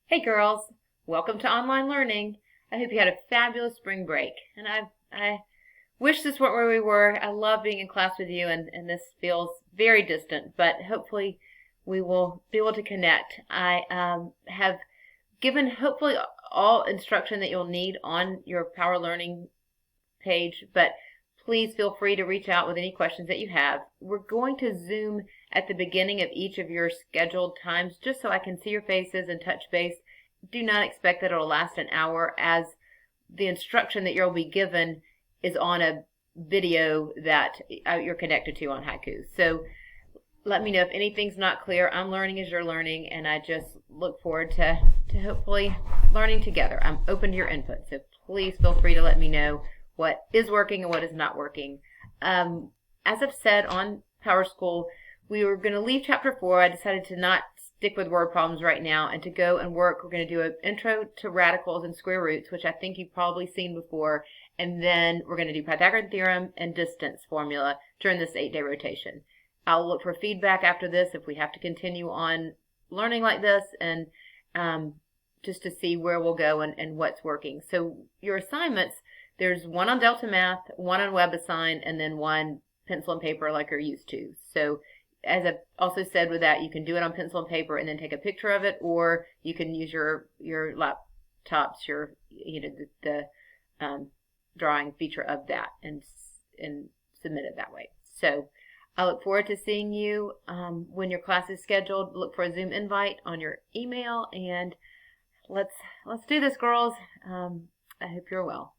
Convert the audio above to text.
Hey girls, welcome to online learning. I hope you had a fabulous spring break. And I wish this weren't where we were. I love being in class with you, and this feels very distant, but hopefully we will be able to connect. I have given hopefully all instruction that you'll need on your Power Learning page, but please feel free to reach out with any questions that you have. We're going to Zoom at the beginning of each of your scheduled times just so I can see your faces and touch base. Do not expect that it'll last an hour, as the instruction that you'll be given is on a video that you're connected to on Haiku. So let me know if anything's not clear. I'm learning as you're learning, and I just look forward to hopefully learning together. I'm open to your input, so please feel free to let me know what is working and what is not working. As I've said on Power School, we were going to leave chapter 4. I decided to not stick with word problems right now and to go and work. We're going to do an intro to radicals and square roots, which I think you've probably seen before, and then we're going to do Pythagorean theorem and distance formula during this 8-day rotation. I'll look for feedback after this if we have to continue on learning like this, and just to see where we'll go and what's working. So your assignments, there's one on Delta Math, one on WebAssign, and then one pencil and paper like you're used to. So as I've also said with that, you can do it on pencil and paper and then take a picture of it, or you can use your laptops, the drawing feature of that and submit it that way. So I look forward to seeing you when your class is scheduled. Look for a Zoom invite on your email, and let's do this, girls. I hope you're well.